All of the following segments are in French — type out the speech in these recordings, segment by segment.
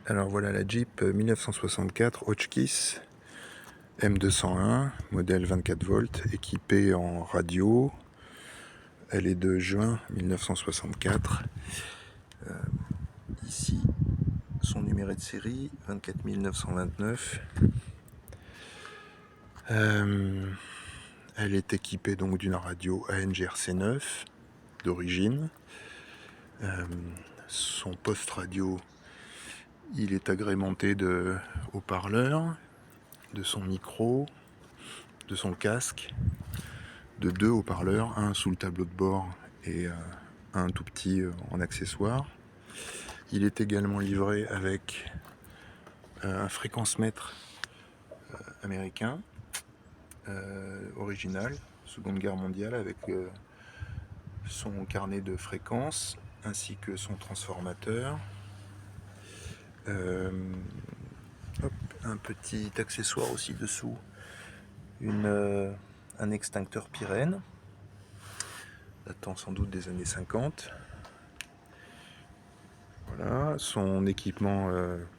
Alors voilà la Jeep 1964 Hotchkiss M201, modèle 24 volts, équipée en radio. Elle est de juin 1964. Ici, son numéro de série 24 929. Elle est équipée donc d'une radio ANGRC 9 d'origine. Son poste radio, il est agrémenté de haut-parleurs, de son micro, de son casque, de 2 haut-parleurs, un sous le tableau de bord et un tout petit en accessoire. Il est également livré avec un fréquence-mètre américain, original, Seconde Guerre mondiale, avec son carnet de fréquences ainsi que son transformateur. Un petit accessoire aussi dessous, un extincteur pyrène datant sans doute des années 50. Voilà, son équipement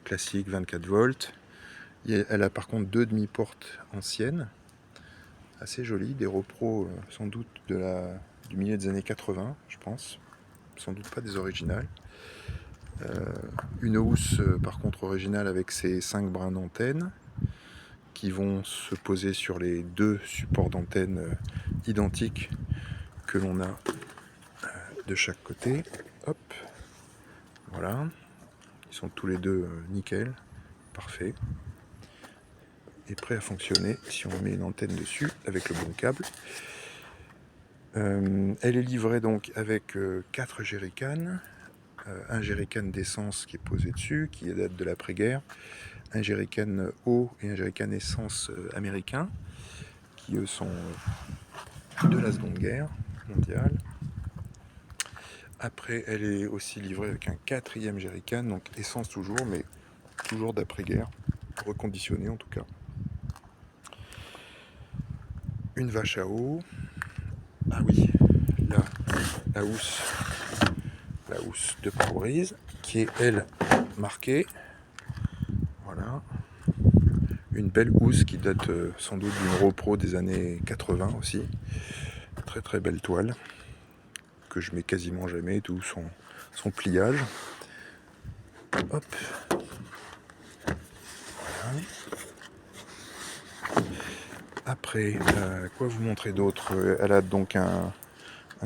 classique 24 volts. Elle a par contre 2 demi-portes anciennes, assez jolies, des repros sans doute du milieu des années 80, je pense, sans doute pas des originales. Une housse par contre originale avec ses 5 brins d'antenne qui vont se poser sur les 2 supports d'antenne identiques que l'on a de chaque côté. Hop, voilà, ils sont tous les deux nickel, parfait, et prêt à fonctionner si on met une antenne dessus avec le bon câble. Elle est livrée donc avec 4 jerrycans, un jerrycan d'essence qui est posé dessus, qui date de l'après-guerre, un jerrycan eau et un jerrycan essence américain, qui eux sont de la Seconde Guerre mondiale. Après, elle est aussi livrée avec un 4e jerrycan, donc essence toujours, mais toujours d'après-guerre, reconditionné en tout cas. Une vache à eau. Ah oui, là, la housse de pare-brise, qui est elle marquée. Voilà. Une belle housse qui date sans doute d'une repro des années 80 aussi. Très très belle toile, que je mets quasiment jamais, tout son pliage. Hop. Voilà. Après, quoi vous montrer d'autre? Elle a donc un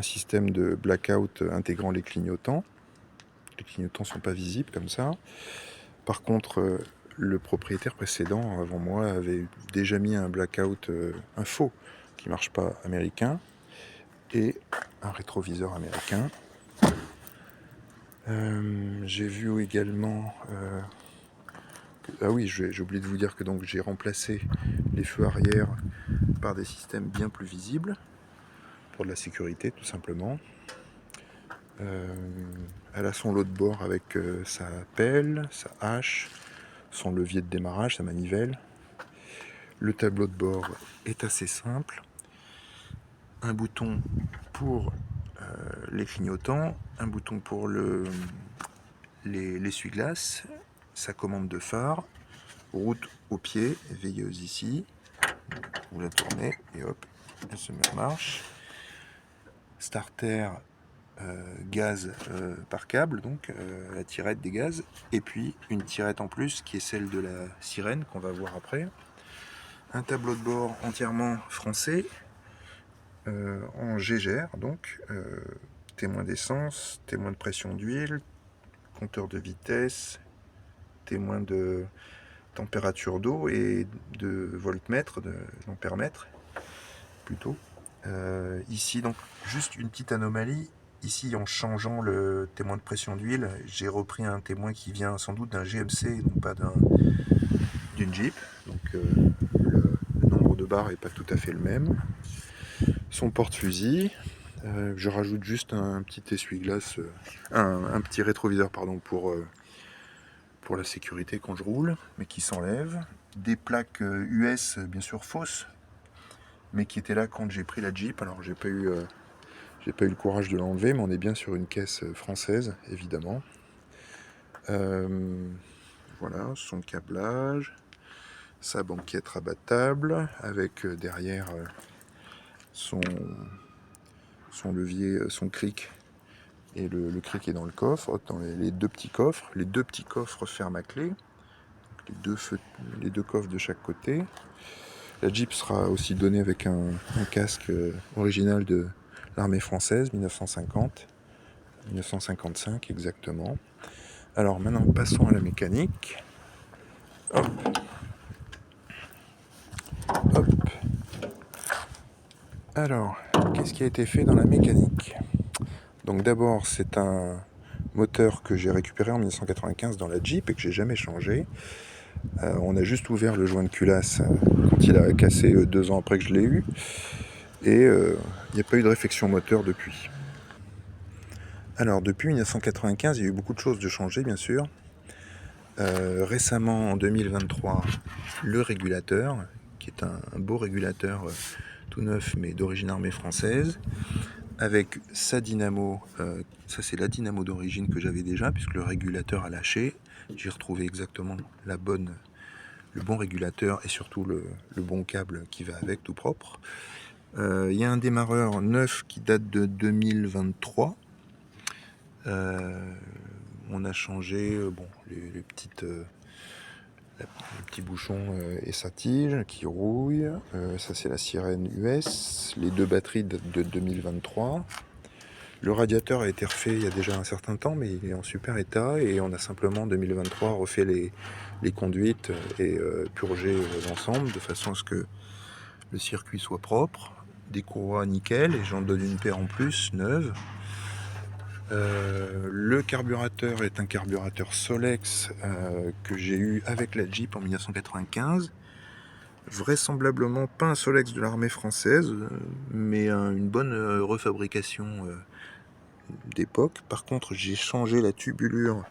système de blackout intégrant les clignotants. Les clignotants ne sont pas visibles comme ça. Par contre, le propriétaire précédent, avant moi, avait déjà mis un blackout, un faux, qui marche pas, américain, et un rétroviseur américain. J'ai vu également... ah oui, j'ai oublié de vous dire que donc j'ai remplacé les feux arrière par des systèmes bien plus visibles, pour de la sécurité tout simplement. Elle a son lot de bord avec sa pelle, sa hache, son levier de démarrage, sa manivelle. Le tableau de bord est assez simple. Un bouton pour les clignotants, un bouton pour l'essuie-glace, sa commande de phare, route au pied, veilleuse ici. Vous la tournez et hop, elle se met en marche. Starter gaz par câble, donc la tirette des gaz, et puis une tirette en plus qui est celle de la sirène qu'on va voir après. Un tableau de bord entièrement français, en Gégère, donc témoin d'essence, témoin de pression d'huile, compteur de vitesse, témoin de température d'eau et de voltmètre, d'ampèremètre plutôt. Ici donc juste une petite anomalie. Ici, en changeant le témoin de pression d'huile, j'ai repris un témoin qui vient sans doute d'un GMC, non pas d'une Jeep. Donc le nombre de barres n'est pas tout à fait le même. Son porte-fusil, je rajoute juste un petit essuie-glace, un petit rétroviseur pardon, pour la sécurité quand je roule, mais qui s'enlève. Des plaques US, bien sûr fausses, mais qui étaient là quand j'ai pris la Jeep. Alors j'ai pas eu le courage de l'enlever, mais on est bien sur une caisse française, évidemment. Voilà, son câblage, sa banquette rabattable, avec derrière son, son levier, son cric, et le cric est dans le coffre, dans les deux petits coffres. Les deux petits coffres ferment à clé, les deux coffres de chaque côté. La Jeep sera aussi donnée avec un casque original de l'armée française, 1950-1955 exactement. Alors maintenant, passons à la mécanique. Hop. Hop. Alors, qu'est-ce qui a été fait dans la mécanique? Donc d'abord, c'est un moteur que j'ai récupéré en 1995 dans la Jeep et que j'ai jamais changé. On a juste ouvert le joint de culasse quand il a cassé 2 ans après que je l'ai eu. Et il n'y a pas eu de réflexion moteur depuis. Alors depuis 1995, il y a eu beaucoup de choses de changer bien sûr. Récemment en 2023, le régulateur, qui est un beau régulateur tout neuf mais d'origine armée française, avec sa dynamo, ça c'est la dynamo d'origine que j'avais déjà puisque le régulateur a lâché. J'ai retrouvé exactement le bon régulateur et surtout le bon câble qui va avec, tout propre. Il y a un démarreur neuf qui date de 2023. On a changé les petits bouchons et sa tige qui rouille. Ça c'est la sirène US. Les deux batteries datent de 2023. Le radiateur a été refait il y a déjà un certain temps, mais il est en super état et on a simplement en 2023 refait les conduites et purgé l'ensemble de façon à ce que le circuit soit propre. Des courroies nickel et j'en donne une paire en plus, neuve. Le carburateur est un carburateur Solex que j'ai eu avec la Jeep en 1995. Vraisemblablement pas un Solex de l'armée française, mais une bonne refabrication d'époque. Par contre, j'ai changé la tubulure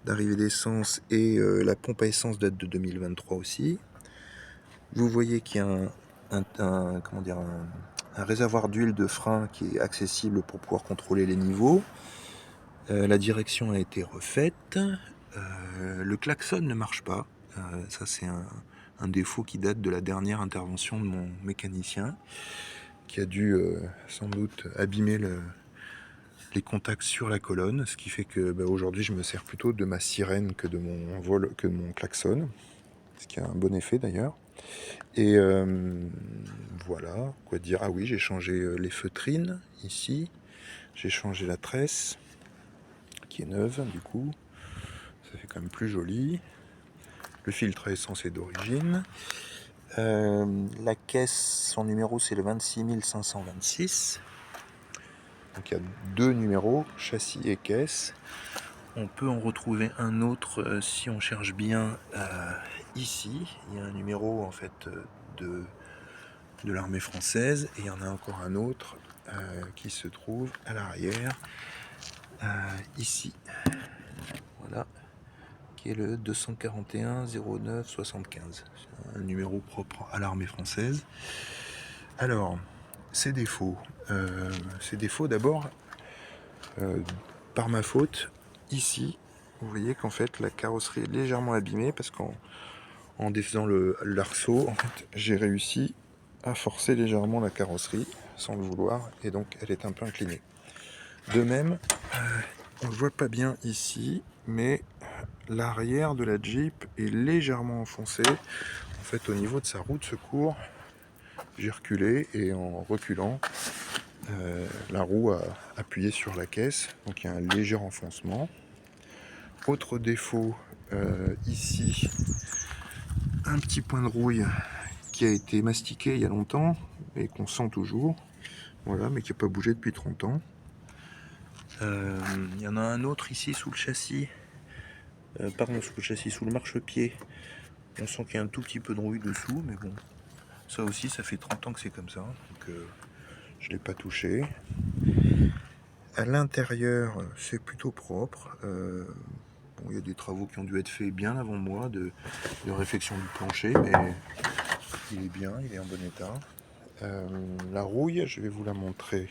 d'arrivée d'essence et la pompe à essence date de 2023 aussi. Vous voyez qu'il y a un réservoir d'huile de frein qui est accessible pour pouvoir contrôler les niveaux. La direction a été refaite. Le klaxon ne marche pas. Ça, c'est un défaut qui date de la dernière intervention de mon mécanicien, qui a dû sans doute abîmer les contacts sur la colonne, ce qui fait que aujourd'hui, je me sers plutôt de ma sirène que de mon klaxon, ce qui a un bon effet d'ailleurs. Et voilà, quoi dire. Ah oui, j'ai changé les feutrines ici. J'ai changé la tresse, qui est neuve du coup. Ça fait quand même plus joli. Le filtre à essence est d'origine. La caisse, son numéro c'est le 26526. Donc il y a deux numéros, châssis et caisse. On peut en retrouver un autre si on cherche bien ici. Il y a un numéro en fait de l'armée française et il y en a encore un autre qui se trouve à l'arrière ici. Voilà, qui est le 241 09 75. C'est un numéro propre à l'armée française. Alors, ses défauts. Ses défauts d'abord, par ma faute, ici, vous voyez qu'en fait la carrosserie est légèrement abîmée parce qu'en défaisant l'arceau, en fait, j'ai réussi à forcer légèrement la carrosserie sans le vouloir et donc elle est un peu inclinée. De même, on ne voit pas bien ici, mais l'arrière de la Jeep est légèrement enfoncé. En fait, au niveau de sa roue de secours, j'ai reculé et en reculant, la roue a appuyé sur la caisse, donc il y a un léger enfoncement. Autre défaut, ici, un petit point de rouille qui a été mastiqué il y a longtemps et qu'on sent toujours, voilà, mais qui n'a pas bougé depuis 30 ans. Il y en a un autre ici sous le châssis, sous le marchepied. On sent qu'il y a un tout petit peu de rouille dessous, mais bon, ça aussi, ça fait 30 ans que c'est comme ça, donc je ne l'ai pas touché. À l'intérieur, c'est plutôt propre. Bon, il y a des travaux qui ont dû être faits bien avant moi, de réfection du plancher, mais il est bien, il est en bon état. La rouille, je vais vous la montrer.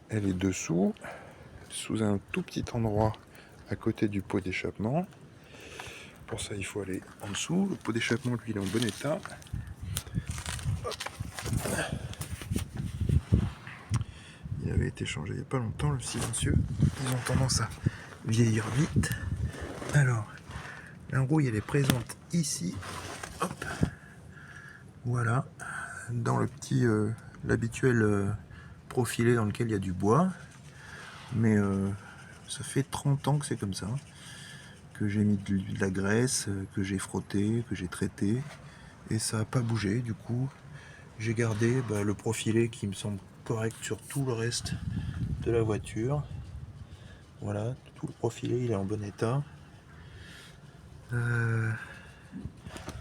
Elle est dessous, sous un tout petit endroit à côté du pot d'échappement. Pour ça, il faut aller en dessous. Le pot d'échappement, lui, il est en bon état. Il avait été changé il n'y a pas longtemps, le silencieux. Ils ont tendance à vieillir vite. Alors, la rouille, elle est présente ici. Hop. Voilà. Dans le petit, l'habituel profilé dans lequel il y a du bois. Mais ça fait 30 ans que c'est comme ça. Que j'ai mis de la graisse, que j'ai frotté, que j'ai traité. Et ça n'a pas bougé. Du coup, j'ai gardé le profilé qui me semble correct sur tout le reste de la voiture. Voilà, tout le profilé il est en bon état,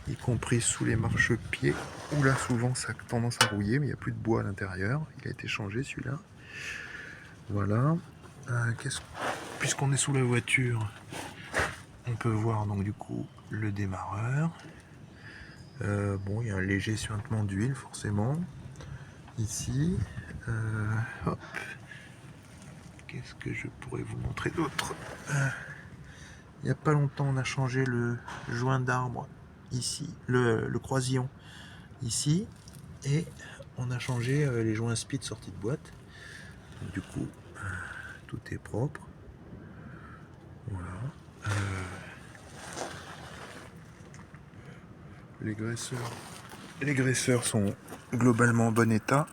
y compris sous les marchepieds où là souvent ça a tendance à rouiller, mais il n'y a plus de bois à l'intérieur. Il a été changé celui-là. Voilà. Puisqu'on est sous la voiture, on peut voir donc du coup le démarreur. Bon, il y a un léger suintement d'huile forcément ici. Hop. Qu'est-ce que je pourrais vous montrer d'autre? Il n'y a pas longtemps, on a changé le joint d'arbre ici, le croisillon ici, et on a changé les joints speed sortis de boîte. Donc, du coup, tout est propre. Voilà. Les graisseurs sont globalement en bon état.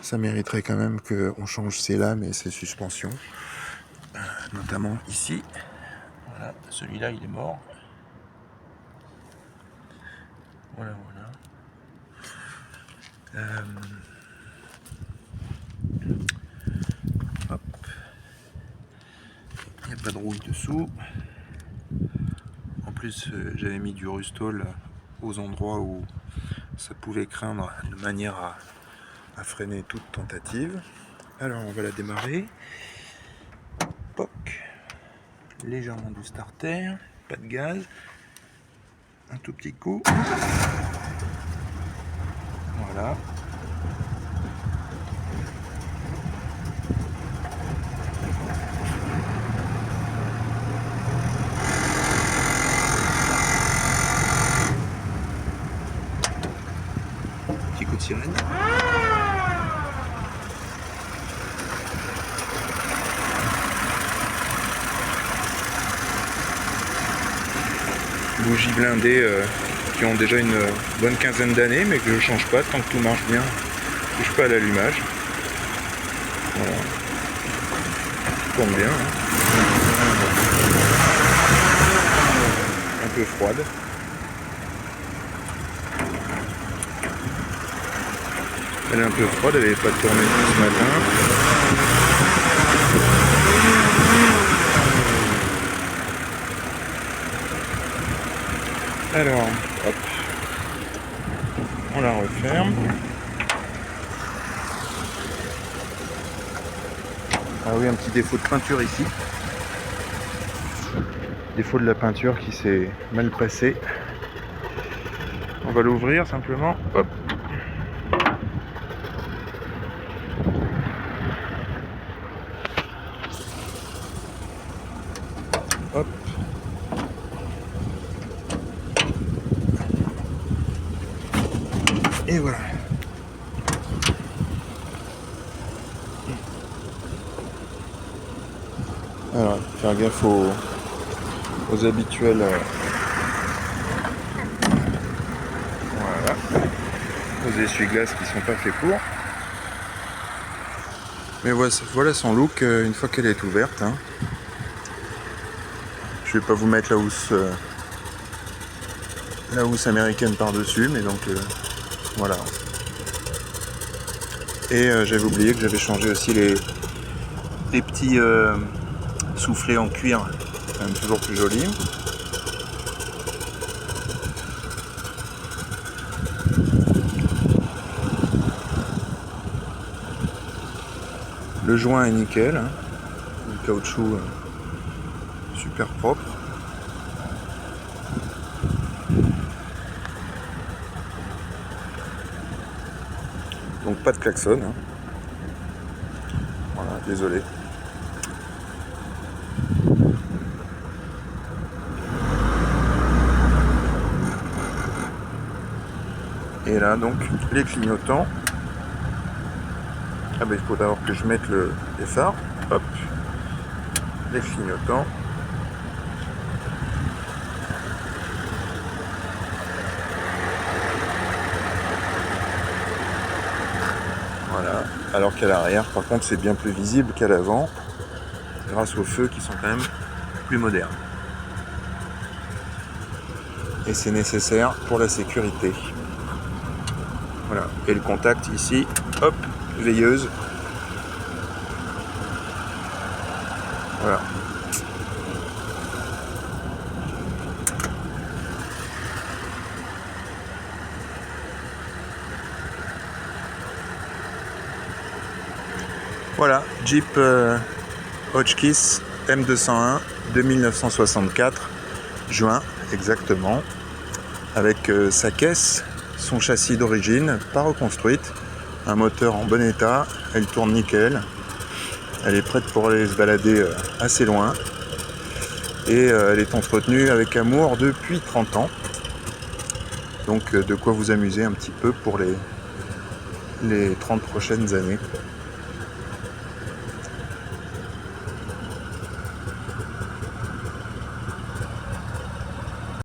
Ça mériterait quand même qu'on change ces lames et ces suspensions, notamment ici. Voilà, celui-là il est mort. Voilà, voilà. Hop. Il n'y a pas de rouille dessous. En plus, j'avais mis du Rustol aux endroits où ça pouvait craindre de manière à freiner toute tentative. Alors, on va la démarrer. Poc. Légèrement du starter, pas de gaz. Un tout petit coup. Voilà. Petit coup de sirène. Bougies blindées qui ont déjà une bonne quinzaine d'années, mais que je ne change pas tant que tout marche bien. Je ne touche pas à l'allumage. Voilà. Tourne bien. Hein. Un peu froide. Elle est un peu froide, elle n'avait pas tourné ce matin. Alors, hop, on la referme. Ah oui, un petit défaut de peinture ici. Défaut de la peinture qui s'est mal passé. On va l'ouvrir simplement. Hop. Hop. Et voilà. Alors, faire gaffe aux habituels. Voilà. Aux essuie-glaces qui sont pas faits pour. Mais voilà son look une fois qu'elle est ouverte. Hein. Je vais pas vous mettre la housse américaine par-dessus, mais donc voilà. Et j'avais oublié que j'avais changé aussi les petits soufflets en cuir, quand même toujours plus joli. Le joint est nickel, hein. Le caoutchouc super propre. Donc pas de klaxon. Hein. Voilà, désolé. Et là donc les clignotants. Ah ben il faut d'abord que je mette les phares. Hop, les clignotants. Voilà, alors qu'à l'arrière par contre c'est bien plus visible qu'à l'avant, grâce aux feux qui sont quand même plus modernes. Et c'est nécessaire pour la sécurité. Voilà, et le contact ici, hop, veilleuse. Voilà. Voilà, Jeep Hotchkiss M201 de 1964, juin exactement, avec sa caisse, son châssis d'origine, pas reconstruite, un moteur en bon état, elle tourne nickel, elle est prête pour aller se balader assez loin, et elle est entretenue avec amour depuis 30 ans, donc de quoi vous amuser un petit peu pour les 30 prochaines années.